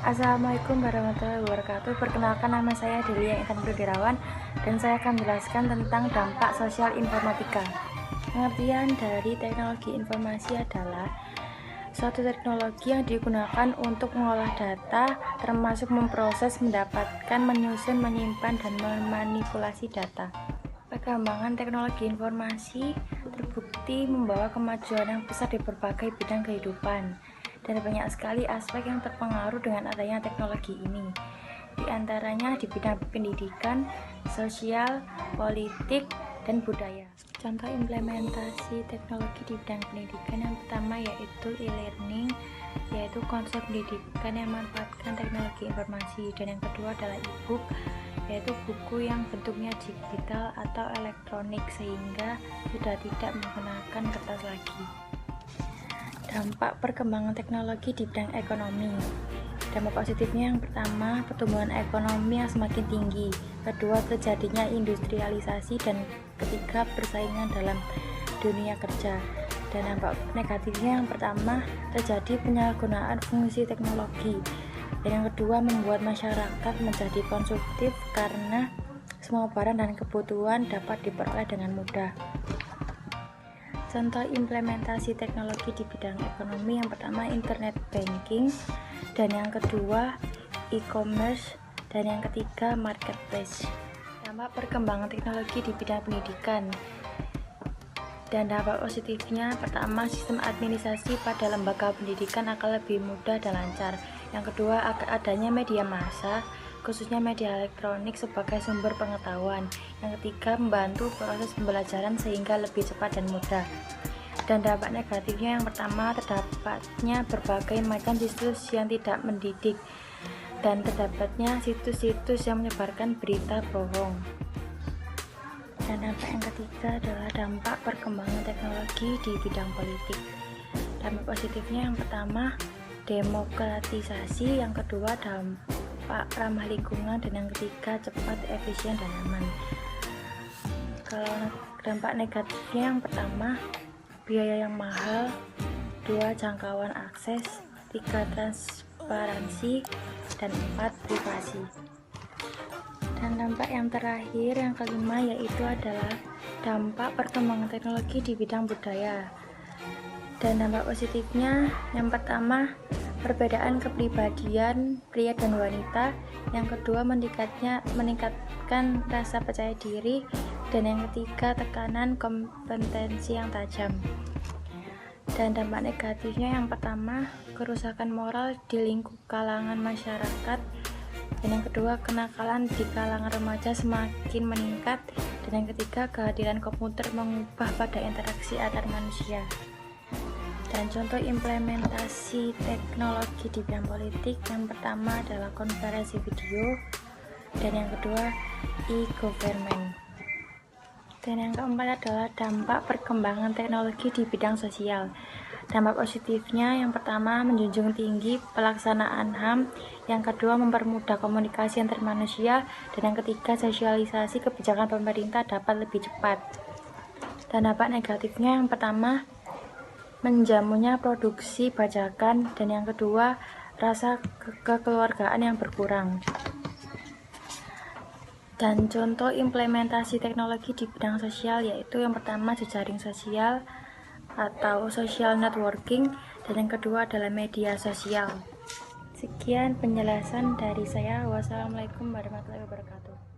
Assalamualaikum warahmatullahi wabarakatuh. Perkenalkan, nama saya Delia Intan Purdirawan dan saya akan menjelaskan tentang dampak sosial informatika. Pengertian dari teknologi informasi adalah suatu teknologi yang digunakan untuk mengolah data, termasuk memproses, mendapatkan, menyusun, menyimpan, dan memanipulasi data. Perkembangan teknologi informasi terbukti membawa kemajuan yang besar di berbagai bidang kehidupan, dan banyak sekali aspek yang terpengaruh dengan adanya teknologi ini. Di antaranya di bidang pendidikan, sosial, politik, dan budaya. Contoh implementasi teknologi di bidang pendidikan yang pertama yaitu e-learning, yaitu konsep pendidikan yang memanfaatkan teknologi informasi, dan yang kedua adalah e-book, yaitu buku yang bentuknya digital atau elektronik sehingga sudah tidak menggunakan kertas lagi. Dampak perkembangan teknologi di bidang ekonomi. Dampak positifnya yang pertama, pertumbuhan ekonomi yang semakin tinggi, kedua terjadinya industrialisasi, dan ketiga persaingan dalam dunia kerja. Dan dampak negatifnya yang pertama, terjadi penyalahgunaan fungsi teknologi, dan yang kedua membuat masyarakat menjadi konsumtif karena semua barang dan kebutuhan dapat diperoleh dengan mudah. Contoh implementasi teknologi di bidang ekonomi yang pertama internet banking, dan yang kedua e-commerce, dan yang ketiga marketplace. Dampak perkembangan teknologi di bidang pendidikan. Dan dampak positifnya pertama, sistem administrasi pada lembaga pendidikan akan lebih mudah dan lancar. Yang kedua, adanya media massa, khususnya media elektronik sebagai sumber pengetahuan. Yang ketiga, membantu proses pembelajaran sehingga lebih cepat dan mudah. Dan dampak negatifnya yang pertama, terdapatnya berbagai macam situs yang tidak mendidik, dan terdapatnya situs-situs yang menyebarkan berita bohong. Dan dampak yang ketiga adalah dampak perkembangan teknologi di bidang politik. Dampak positifnya yang pertama, demokratisasi, yang kedua dampak ramah lingkungan, dan yang ketiga cepat, efisien, dan aman. Kalau dampak negatifnya yang pertama, biaya yang mahal, dua jangkauan akses, tiga transparansi, dan empat privasi. Dan dampak yang terakhir yang kelima yaitu adalah dampak perkembangan teknologi di bidang budaya. Dan dampak positifnya yang pertama, perbedaan kepribadian pria dan wanita, yang kedua meningkatkan rasa percaya diri, dan yang ketiga tekanan kompetensi yang tajam. Dan dampak negatifnya yang pertama, kerusakan moral di lingkup kalangan masyarakat, dan yang kedua kenakalan di kalangan remaja semakin meningkat, dan yang ketiga kehadiran komputer mengubah pada interaksi antar manusia. Dan contoh implementasi teknologi di bidang politik yang pertama adalah konferensi video, dan yang kedua e-government. Dan yang keempat adalah dampak perkembangan teknologi di bidang sosial. Dampak positifnya yang pertama, menjunjung tinggi pelaksanaan HAM, yang kedua mempermudah komunikasi antar manusia, dan yang ketiga sosialisasi kebijakan pemerintah dapat lebih cepat. Dan dampak negatifnya yang pertama, menjamunya produksi bajakan, dan yang kedua rasa kekeluargaan yang berkurang. Dan contoh implementasi teknologi di bidang sosial yaitu yang pertama jejaring sosial atau social networking, dan yang kedua adalah media sosial. Sekian penjelasan dari saya. Wassalamualaikum warahmatullahi wabarakatuh.